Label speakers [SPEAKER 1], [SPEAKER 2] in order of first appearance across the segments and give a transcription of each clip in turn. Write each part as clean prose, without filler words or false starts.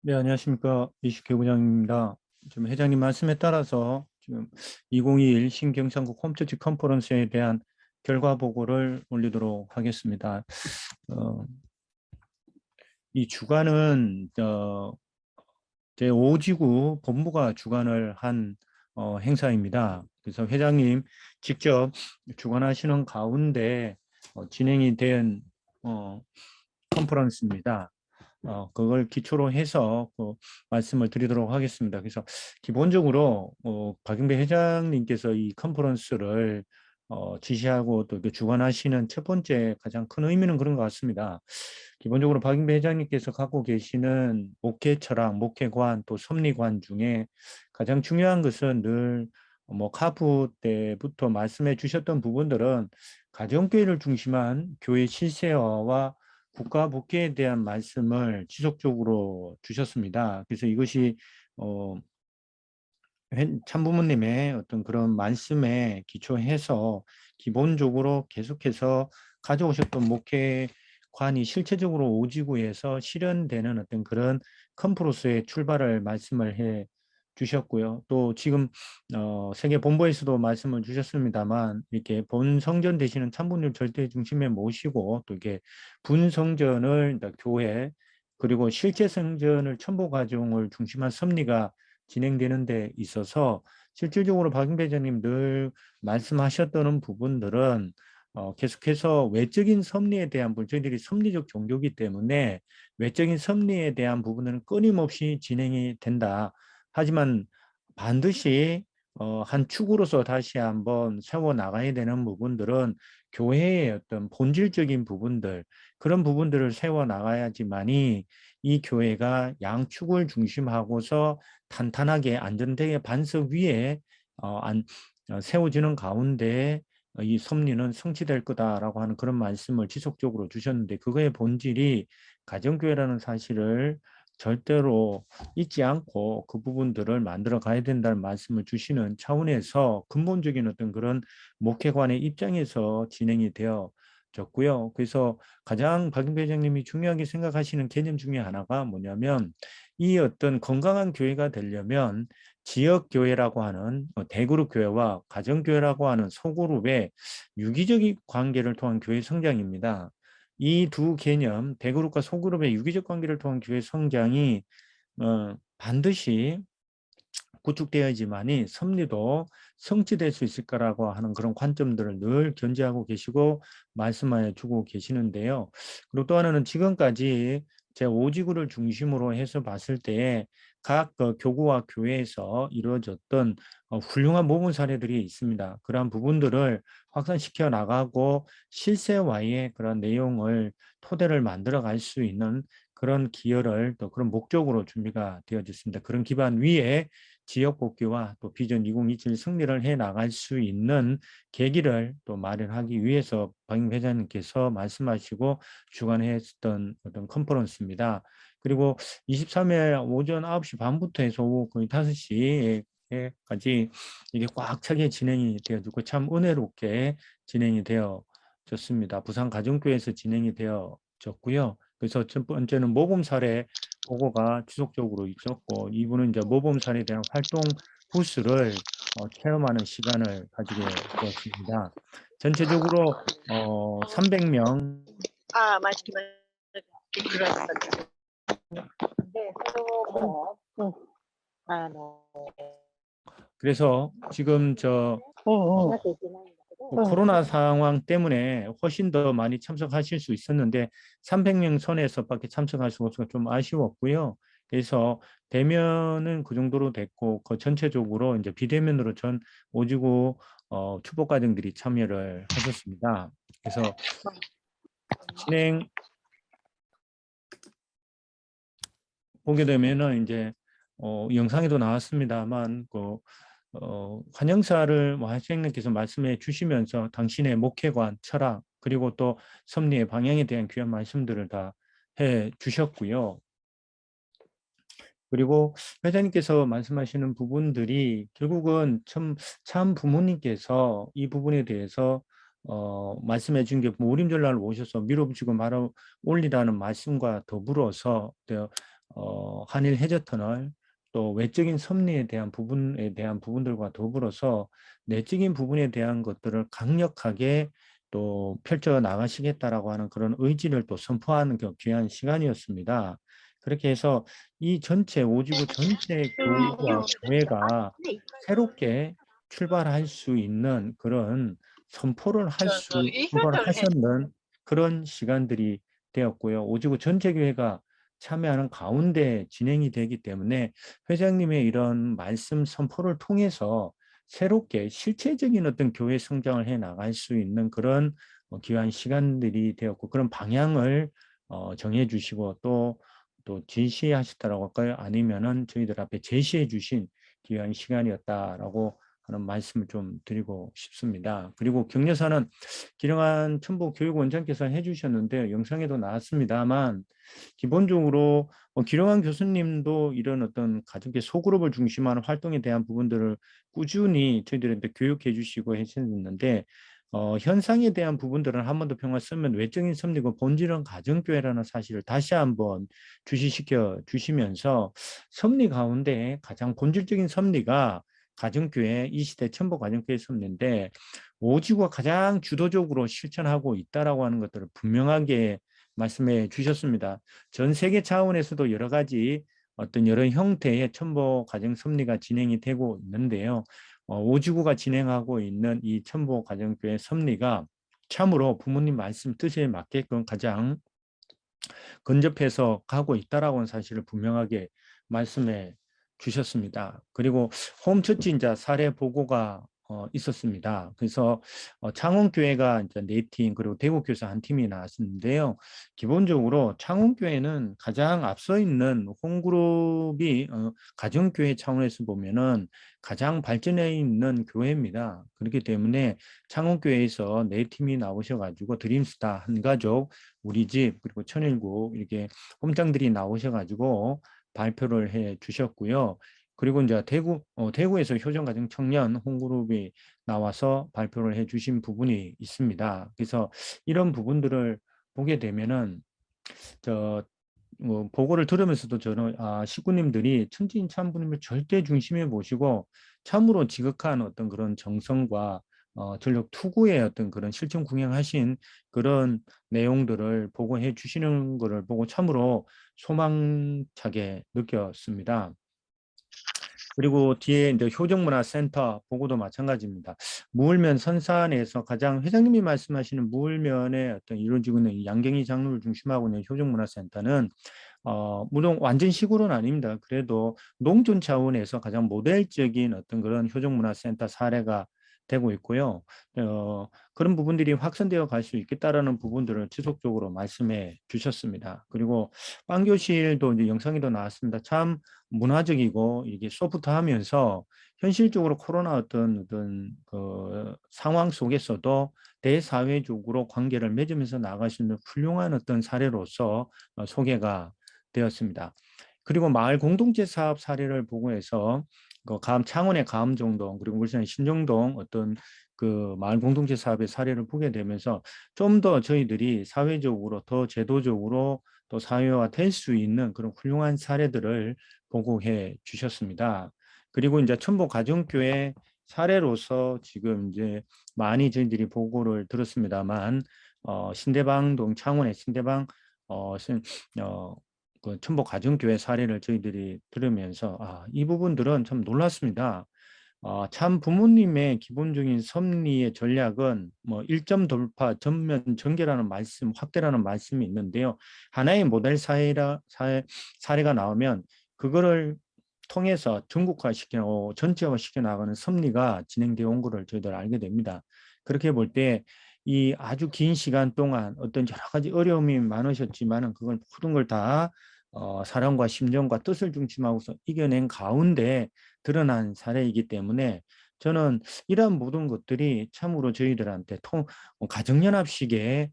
[SPEAKER 1] 네, 안녕하십니까. 이식회 부장입니다. 지금 회장님 말씀에 따라서 지금 2021 신경상국 홈처치 컨퍼런스에 대한 결과 보고를 올리도록 하겠습니다. 어, 이 주간은 제5지구 본부가 주관을 한 행사입니다. 그래서 회장님 직접 주관하시는 가운데 진행이 된 컨퍼런스입니다. 그걸 기초로 해서 말씀을 드리도록 하겠습니다. 그래서 기본적으로 박영배 회장님께서 이 컨퍼런스를 지시하고 또 주관하시는 첫 번째 가장 큰 의미는 그런 것 같습니다. 기본적으로 박영배 회장님께서 갖고 계시는 목회 철학, 목회관, 또 섭리관 중에 가장 중요한 것은 늘 카부 때부터 말씀해 주셨던 부분들은 가정교회를 중심한 교회 실세화와 국가 복귀에 대한 말씀을 지속적으로 주셨습니다. 그래서 이것이 참부모님의 어떤 그런 말씀에 기초해서 기본적으로 계속해서 가져오셨던 목회관이 실체적으로 오지구에서 실현되는 어떤 그런 컨프로스의 출발을 말씀을 해 주셨고요. 또 지금 세계 본부에서도 말씀을 주셨습니다만 이렇게 본성전 되시는 참부님 절대 중심에 모시고 또 이게 분성전을 교회 그리고 실제 성전을 첨부 과정을 중심한 섭리가 진행되는 데 있어서 실질적으로 박인배 회장님 늘 말씀하셨던 부분들은 계속해서 외적인 섭리에 대한 부분, 저희들이 섭리적 종교이기 때문에 외적인 섭리에 대한 부분은 끊임없이 진행이 된다. 하지만 반드시 한 축으로서 다시 한번 세워 나가야 되는 부분들은 교회의 어떤 본질적인 부분들, 그런 부분들을 세워 나가야지만이 이 교회가 양축을 중심하고서 탄탄하게 안전되게 반석 위에 세워지는 가운데 이 섭리는 성취될 거다라고 하는 그런 말씀을 지속적으로 주셨는데 그거의 본질이 가정교회라는 사실을 절대로 잊지 않고 그 부분들을 만들어 가야 된다는 말씀을 주시는 차원에서 근본적인 어떤 그런 목회관의 입장에서 진행이 되어졌고요. 그래서 가장 박인배 회장님이 중요하게 생각하시는 개념 중에 하나가 뭐냐면 이 어떤 건강한 교회가 되려면 지역 교회라고 하는 대그룹 교회와 가정 교회라고 하는 소그룹의 유기적인 관계를 통한 교회 성장입니다. 이 두 개념, 대그룹과 소그룹의 유기적 관계를 통한 교회 성장이 반드시 구축되어야지만이 섭리도 성취될 수 있을 거라고 하는 그런 관점들을 늘 견지하고 계시고 말씀해 주고 계시는데요. 그리고 또 하나는 지금까지 제5지구를 중심으로 해서 봤을 때 각 교구와 교회에서 이루어졌던 훌륭한 모범 사례들이 있습니다. 그러한 부분들을 확산시켜 나가고 실세와의 그런 내용을 토대를 만들어 갈 수 있는 그런 기여를 또 그런 목적으로 준비가 되어졌습니다. 그런 기반 위에 지역 복귀와 또 비전 2027 승리를 해 나갈 수 있는 계기를 또 마련하기 위해서 박 회장님께서 말씀하시고 주관했던 어떤 컨퍼런스입니다. 그리고 23일 오전 9시 반부터 해서 오후 거의 5시까지 이게 꽉 차게 진행이 되어지고 참 은혜롭게 진행이 되어졌습니다. 부산 가정교회에서 진행이 되어졌고요. 그래서 첫 번째는 모범 사례 보고가 지속적으로 있었고 이분은 이제 모범 사례에 대한 활동 부스를 체험하는 시간을 가지게 되었습니다. 전체적으로 300명
[SPEAKER 2] 아, 말씀을 들었었죠. 네, 서로
[SPEAKER 1] 그래서 지금 코로나 상황 때문에 훨씬 더 많이 참석하실 수 있었는데 300명 선에서밖에 참석할 수가 없어서 좀 아쉬웠고요. 그래서 대면은 그 정도로 됐고 그 전체적으로 이제 비대면으로 전 오지구 축복 가정들이 참여를 하셨습니다. 그래서 진행 보게 되면은 이제 영상에도 나왔습니다만 환영사를 하시님께서 말씀해 주시면서 당신의 목회관, 철학 그리고 또 섭리의 방향에 대한 귀한 말씀들을 다 해 주셨고요. 그리고 회장님께서 말씀하시는 부분들이 결국은 참 부모님께서 이 부분에 대해서 말씀해 준 게 모림절날 오셔서 밀어붙이고 말아 올리라는 말씀과 더불어서 한일 해저터널 또 외적인 섭리에 대한 부분들과 더불어서 내적인 부분에 대한 것들을 강력하게 또 펼쳐 나가시겠다라고 하는 그런 의지를 또 선포하는 귀한 시간이었습니다. 그렇게 해서 이 전체 오지구 전체 교우와 교회가 새롭게 출발할 수 있는 그런 선포를
[SPEAKER 2] 이거를 해.
[SPEAKER 1] 선포하셨는 그런 시간들이 되었고요. 오지구 전체 교회가 참여하는 가운데 진행이 되기 때문에 회장님의 이런 말씀 선포를 통해서 새롭게 실체적인 어떤 교회 성장을 해 나갈 수 있는 그런 귀한 시간들이 되었고 그런 방향을 정해 주시고 또 지시하셨다라고 할까요? 아니면은 저희들 앞에 제시해 주신 귀한 시간이었다라고 하는 말씀을 좀 드리고 싶습니다. 그리고 격려사는 기령한 천부교육원장께서 해주셨는데 영상에도 나왔습니다만 기본적으로 기령한 교수님도 이런 어떤 가족의 소그룹을 중심하는 활동에 대한 부분들을 꾸준히 저희들한테 교육해 주시고 하셨는데 현상에 대한 부분들은 한 번 더 평가 쓰면 외적인 섭리고 본질은 가정교회라는 사실을 다시 한번 주시시켜 주시면서 섭리 가운데 가장 본질적인 섭리가 가정교회 이 시대 천부 가정교회 섭리인데 오지구가 가장 주도적으로 실천하고 있다라고 하는 것들을 분명하게 말씀해 주셨습니다. 전 세계 차원에서도 여러 가지 어떤 여러 형태의 첨보 가정 섭리가 진행이 되고 있는데요. 오지구가 진행하고 있는 이 첨보 가정교회 섭리가 참으로 부모님 말씀 뜻에 맞게끔 가장 근접해서 가고 있다라고 하는 사실을 분명하게 말씀해 주셨습니다. 그리고 홈처치인자 사례 보고가 있었습니다. 그래서 창원교회가 이제 4팀 그리고 대구교회에서 한 팀이 나왔는데요. 기본적으로 창원교회는 가장 앞서 있는 홈그룹이 가정교회 차원에서 보면은 가장 발전해 있는 교회입니다. 그렇기 때문에 창원교회에서 4팀이 나오셔가지고 드림스타 한가족 우리 집 그리고 천일국 이렇게 홈장들이 나오셔가지고 발표를 해 주셨고요. 그리고 이제 대구에서 효정가정 청년 홈그룹이 나와서 발표를 해 주신 부분이 있습니다. 그래서 이런 부분들을 보게 되면은 저 보고를 들으면서도 저는 식구님들이 천지인참부님을 절대 중심에 모시고 참으로 지극한 어떤 그런 정성과 전력 투구의 어떤 그런 실천 궁행하신 그런 내용들을 보고해 주시는 것을 보고 참으로 소망차게 느꼈습니다. 그리고 뒤에 이제 효정문화센터 보고도 마찬가지입니다. 무울면 선산에서 가장 회장님이 말씀하시는 무울면에 어떤 이루어지고 있는 양갱이 장로를 중심하고 있는 효정문화센터는 물론 완전 시골은 아닙니다. 그래도 농촌 차원에서 가장 모델적인 어떤 그런 효정문화센터 사례가 되고 있고요. 그런 부분들이 확산되어 갈 수 있겠다라는 부분들을 지속적으로 말씀해 주셨습니다. 그리고 빵교실도 이제 영상에도 나왔습니다. 참 문화적이고 이게 소프트하면서 현실적으로 코로나 어떤 그 상황 속에서도 대사회적으로 관계를 맺으면서 나갈 수 있는 훌륭한 어떤 사례로서 소개가 되었습니다. 그리고 마을 공동체 사업 사례를 보고해서 창원의 가암정동 그리고 울산의 신정동 어떤 그 마을 공동체 사업의 사례를 보게 되면서 좀 더 저희들이 사회적으로 더 제도적으로 또 사회화 될 수 있는 그런 훌륭한 사례들을 보고해 주셨습니다. 그리고 이제 첨보 가정교회 사례로서 지금 이제 많이 저희들이 보고를 들었습니다만 신대방동 창원의 신대방 어, 신- 어, 그 첨보 가정교회 사례를 저희들이 들으면서 이 부분들은 참 놀랐습니다. 참 부모님의 기본적인 섭리의 전략은 뭐 1점 돌파, 전면 전개라는 말씀, 확대라는 말씀이 있는데요. 하나의 모델 사례가 나오면 그거를 통해서 전국화시키고 전체화시켜 나가는 섭리가 진행되어 온 것을 저희들 알게 됩니다. 그렇게 볼 때 이 아주 긴 시간 동안 어떤 여러 가지 어려움이 많으셨지만은 그걸 모든 걸 다 사랑과 심정과 뜻을 중심하고서 이겨낸 가운데 드러난 사례이기 때문에 저는 이러한 모든 것들이 참으로 저희들한테 가정연합식의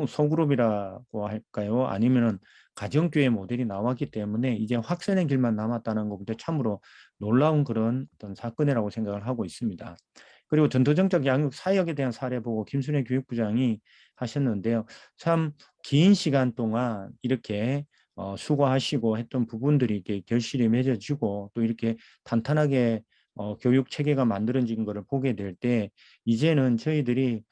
[SPEAKER 1] 소그룹이라고 할까요? 아니면은 가정교회 모델이 나왔기 때문에 이제 확산의 길만 남았다는 것부터 참으로 놀라운 그런 어떤 사건이라고 생각을 하고 있습니다. 그리고 전도정적 양육 사역에 대한 사례 보고 김순애 교육부장이 하셨는데요. 참 긴 시간 동안 이렇게 수고하시고 했던 부분들이 이렇게 결실이 맺어지고 또 이렇게 탄탄하게 교육 체계가 만들어진 것을 보게 될 때 이제는 저희들이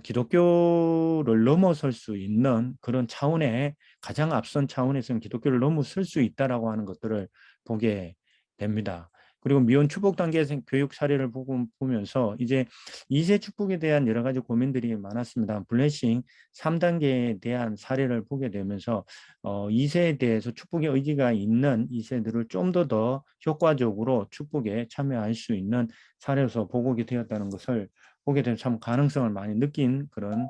[SPEAKER 1] 기독교를 넘어설 수 있는 그런 차원의 가장 앞선 차원에서는 기독교를 넘어설 수 있다라고 하는 것들을 보게 됩니다. 그리고 미혼 축복 단계에서 교육 사례를 보면서 이제 2세 축복에 대한 여러 가지 고민들이 많았습니다. 블레싱 3단계에 대한 사례를 보게 되면서 2세에 대해서 축복의 의지가 있는 2세들을 좀 더 효과적으로 축복에 참여할 수 있는 사례로서 보고가 되었다는 것을 보게 되면 참 가능성을 많이 느낀 그런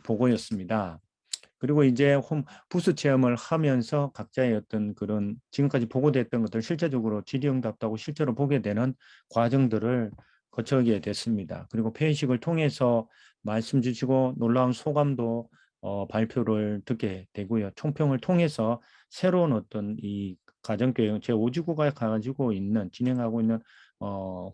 [SPEAKER 1] 보고였습니다. 그리고 이제 부스 체험을 하면서 각자의 어떤 그런 지금까지 보고됐던 것들 실제적으로 질의응답도 하고 실제로 보게 되는 과정들을 거쳐게 됐습니다. 그리고 폐회식을 통해서 말씀 주시고 놀라운 소감도 발표를 듣게 되고요. 총평을 통해서 새로운 어떤 이 가정교육 제5지구가 가지고 있는 진행하고 있는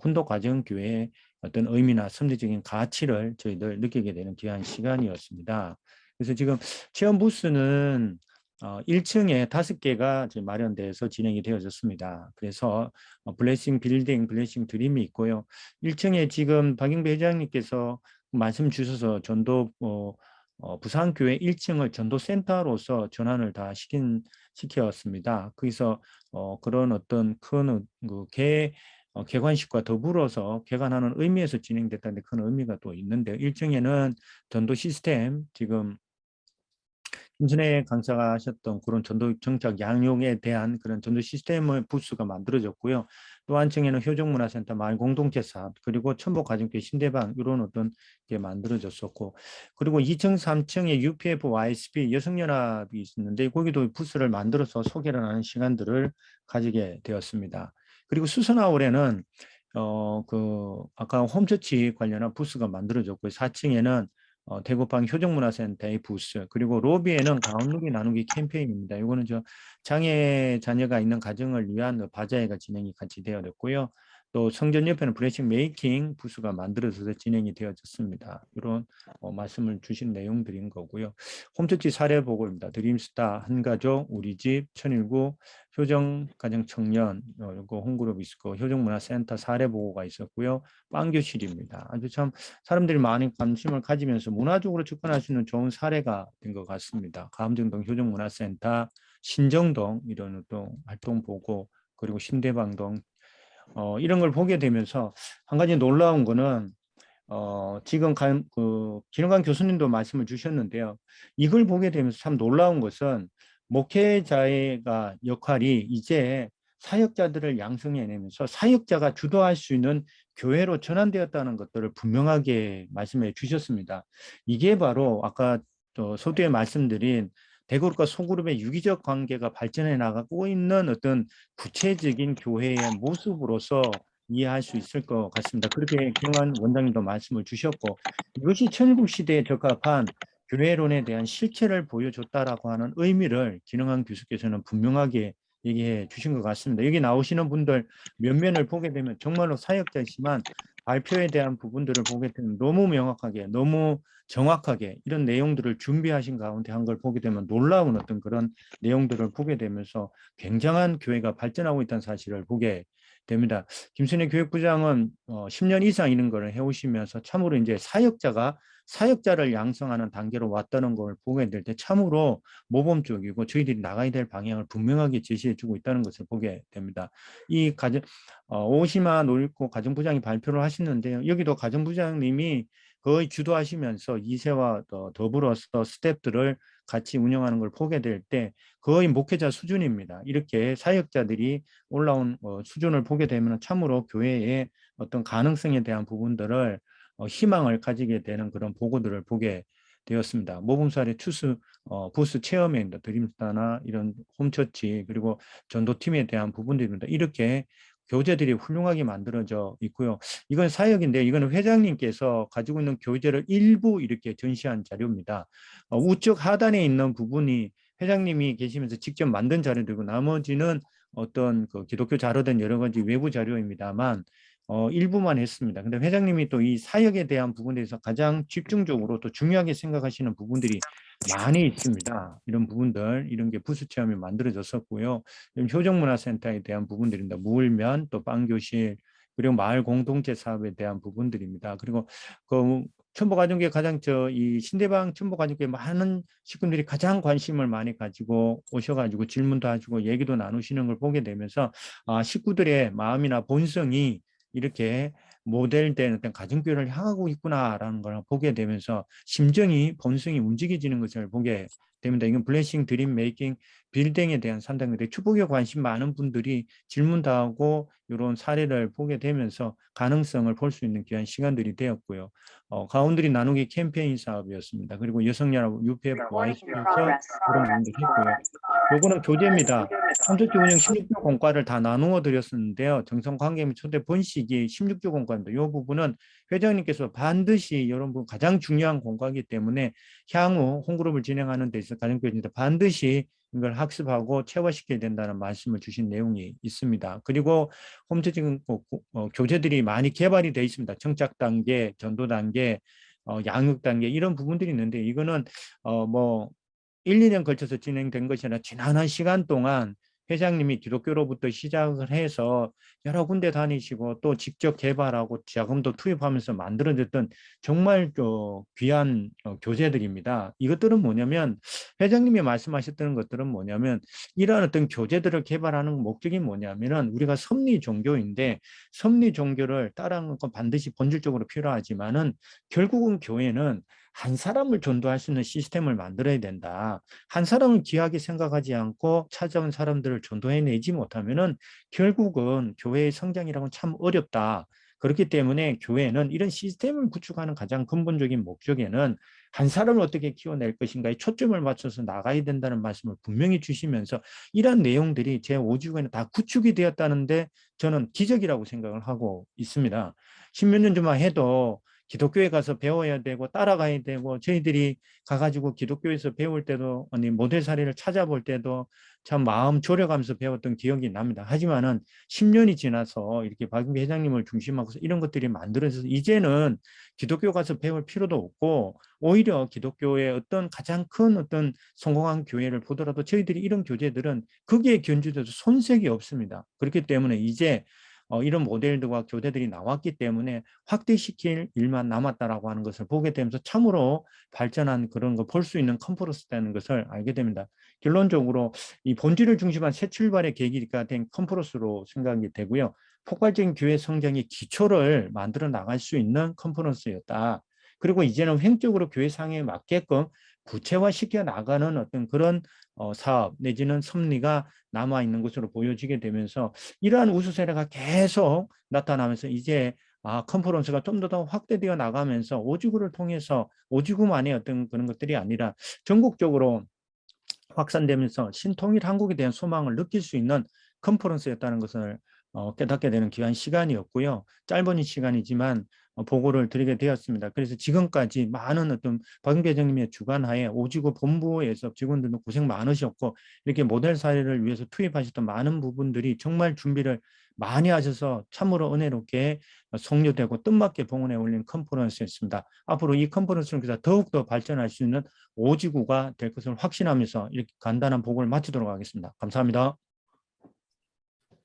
[SPEAKER 1] 훈도 가정교회의 어떤 의미나 선리적인 가치를 저희들 느끼게 되는 귀한 시간이었습니다. 그래서 지금 체험 부스는 1층에 5개가 마련돼서 진행이 되어졌습니다. 그래서 블레싱 빌딩, 블레싱 드림이 있고요. 1층에 지금 박영배 회장님께서 말씀 주셔서 전도 부산교회 1층을 전도센터로서 전환을 다 시켰습니다. 거기서 그런 어떤 큰 개관식과 더불어서 개관하는 의미에서 진행됐다는 큰 의미가 또 있는데 1층에는 전도 시스템 지금 김순애 강사가 하셨던 그런 전도 정책 양용에 대한 그런 전도 시스템의 부스가 만들어졌고요. 또 한층에는 효정문화센터 마을 공동체 사업 그리고 천복가정교회 신대방 이런 어떤 게 만들어졌었고 그리고 2층 3층에 UPF YSP 여성연합이 있었는데 거기도 부스를 만들어서 소개를 하는 시간들을 가지게 되었습니다. 그리고 수선아울에는 아까 홈처치 관련한 부스가 만들어졌고 4층에는 대구방 효정문화센터의 부스 그리고 로비에는 가운누기 나누기 캠페인입니다. 이거는 장애 자녀가 있는 가정을 위한 바자회가 진행이 같이 되어졌고요. 또 성전 옆에는 브레싱 메이킹 부스가 만들어져서 진행이 되어졌습니다. 이런 말씀을 주신 내용들인 거고요. 홈처치 사례 보고입니다. 드림스타, 한가족, 우리집, 천일구, 효정가정청년, 이거 홈그룹 있었고 효정문화센터 사례 보고가 있었고요. 빵교실입니다. 아주 참 사람들이 많이 관심을 가지면서 문화적으로 접근할 수 있는 좋은 사례가 된 것 같습니다. 감정동 효정문화센터, 신정동 이런 또 활동 보고 그리고 신대방동 이런 걸 보게 되면서 한 가지 놀라운 거는 지금 김영관 교수님도 말씀을 주셨는데요. 이걸 보게 되면서 참 놀라운 것은 목회자의 역할이 이제 사역자들을 양성해내면서 사역자가 주도할 수 있는 교회로 전환되었다는 것들을 분명하게 말씀해 주셨습니다. 이게 바로 아까 서두에 말씀드린 대그룹과 소그룹의 유기적 관계가 발전해 나가고 있는 어떤 구체적인 교회의 모습으로서 이해할 수 있을 것 같습니다. 그렇게 김영환 원장님도 말씀을 주셨고 이것이 천국 시대에 적합한 교회론에 대한 실체를 보여줬다라고 하는 의미를 김영환 교수께서는 분명하게 얘기해 주신 것 같습니다. 여기 나오시는 분들 면면을 보게 되면 정말로 사역자이지만 발표에 대한 부분들을 보게 되면 너무 명확하게 너무 정확하게 이런 내용들을 준비하신 가운데 한 걸 보게 되면 놀라운 어떤 그런 내용들을 보게 되면서 굉장한 교회가 발전하고 있다는 사실을 보게 됩니다. 김순애 교육부장은 10년 이상 이런 걸 해오시면서 참으로 이제 사역자를 양성하는 단계로 왔다는 걸 보게 될 때 참으로 모범적이고 저희들이 나가야 될 방향을 분명하게 제시해주고 있다는 것을 보게 됩니다. 이 오시마 노일코 가정부장이 발표를 하시는데요. 여기도 가정부장님이 거의 주도하시면서 2세와 더불어서 스태프들을 같이 운영하는 걸 보게 될 때 거의 목회자 수준입니다. 이렇게 사역자들이 올라온 수준을 보게 되면 참으로 교회의 어떤 가능성에 대한 부분들을 희망을 가지게 되는 그런 보고들을 보게 되었습니다. 모범사례 부스 체험회입니다. 드림스타나 이런 홈처치 그리고 전도팀에 대한 부분들입니다. 이렇게 교재들이 훌륭하게 만들어져 있고요. 이건 사역인데 이거는 회장님께서 가지고 있는 교재를 일부 이렇게 전시한 자료입니다. 우측 하단에 있는 부분이 회장님이 계시면서 직접 만든 자료들이고 나머지는 어떤 기독교 자료든 여러 가지 외부 자료입니다만 일부만 했습니다. 근데 회장님이 또 이 사역에 대한 부분에 대해서 가장 집중적으로 또 중요하게 생각하시는 부분들이 많이 있습니다. 이런 부분들, 이런 게 부수 체험이 만들어졌었고요. 효정문화센터에 대한 부분들입니다. 물면, 또 빵교실, 그리고 마을 공동체 사업에 대한 부분들입니다. 그리고 그 첨보가족계 가장 이 신대방 첨보가족계 많은 식구들이 가장 관심을 많이 가지고 오셔가지고 질문도 하시고 얘기도 나누시는 걸 보게 되면서 식구들의 마음이나 본성이 이렇게 모델된 어떤 가정교회를 향하고 있구나라는 걸 보게 되면서 심정이 본성이 움직여지는 것을 보게 됩니다. 이건 블레싱 드림 메이킹 빌딩에 대한 상당히 축복에 관심 많은 분들이 질문도 하고 이런 사례를 보게 되면서 가능성을 볼 수 있는 귀한 시간들이 되었고요. 가운들이 나누기 캠페인 사업이었습니다. 그리고 여성연합 UPFYC에서 그런 부분도 했고요. 요거는 교재입니다. 선택지 운영 16조 공과를 다 나누어 드렸었는데요. 정성 관계 및 초대 번식이 16조 공과입니다. 이 부분은 회장님께서 반드시 이런 부분 가장 중요한 공과이기 때문에 향후 홈그룹을 진행하는 데 있어서 가정교육인데 반드시 이걸 학습하고 체화시켜야 된다는 말씀을 주신 내용이 있습니다. 그리고 홈페이지 교재들이 많이 개발이 되어 있습니다. 청착 단계, 전도 단계, 양육 단계 이런 부분들이 있는데 이거는 뭐 1, 2년 걸쳐서 진행된 것이 아니라 지난한 시간 동안 회장님이 기독교로부터 시작을 해서 여러 군데 다니시고 또 직접 개발하고 자금도 투입하면서 만들어졌던 정말 귀한 교재들입니다. 이것들은 뭐냐면 회장님이 말씀하셨던 것들은 뭐냐면 이러한 어떤 교재들을 개발하는 목적이 뭐냐면은 우리가 섭리 종교인데 섭리 종교를 따라하는 건 반드시 본질적으로 필요하지만은 결국은 교회는 한 사람을 전도할 수 있는 시스템을 만들어야 된다. 한 사람을 귀하게 생각하지 않고 찾아온 사람들을 전도해내지 못하면은 결국은 교회의 성장이라고는 참 어렵다. 그렇기 때문에 교회는 이런 시스템을 구축하는 가장 근본적인 목적에는 한 사람을 어떻게 키워낼 것인가에 초점을 맞춰서 나가야 된다는 말씀을 분명히 주시면서 이런 내용들이 제 5주간에 다 구축이 되었다는데 저는 기적이라고 생각을 하고 있습니다. 십몇 년 전만 해도 기독교에 가서 배워야 되고 따라가야 되고 저희들이 가가지고 기독교에서 배울 때도 아니 모델 사례를 찾아볼 때도 참 마음 졸여가면서 배웠던 기억이 납니다. 하지만은 10년이 지나서 이렇게 박윤배 회장님을 중심하고 이런 것들이 만들어져서 이제는 기독교 가서 배울 필요도 없고 오히려 기독교의 어떤 가장 큰 어떤 성공한 교회를 보더라도 저희들이 이런 교재들은 거기에 견주돼도 손색이 없습니다. 그렇기 때문에 이제 이런 모델들과 교재들이 나왔기 때문에 확대시킬 일만 남았다라고 하는 것을 보게 되면서 참으로 발전한 그런 거 볼 수 있는 컨퍼런스라는 것을 알게 됩니다. 결론적으로 이 본질을 중심한 새 출발의 계기가 된 컨퍼런스로 생각이 되고요. 폭발적인 교회 성장의 기초를 만들어 나갈 수 있는 컨퍼런스였다. 그리고 이제는 횡적으로 교회 상에 맞게끔 구체화시켜 나가는 어떤 그런 사업 내지는 섭리가 남아있는 것으로 보여지게 되면서 이러한 우수 세례가 계속 나타나면서 이제 컨퍼런스가 좀 더 확대되어 나가면서 오지구를 통해서 오지구만의 어떤 그런 것들이 아니라 전국적으로 확산되면서 신통일 한국에 대한 소망을 느낄 수 있는 컨퍼런스였다는 것을 깨닫게 되는 귀한 시간이었고요. 짧은 시간이지만 보고를 드리게 되었습니다. 그래서 지금까지 많은 어떤 박윤배 회장님의 주관하에 오지구 본부에서 직원들도 고생 많으셨고 이렇게 모델 사례를 위해서 투입하셨던 많은 부분들이 정말 준비를 많이 하셔서 참으로 은혜롭게 성료되고 뜻맞게 봉헌에 올린 컨퍼런스였습니다. 앞으로 이 컨퍼런스를 더욱더 발전할 수 있는 오지구가 될 것을 확신하면서 이렇게 간단한 보고를 마치도록 하겠습니다. 감사합니다.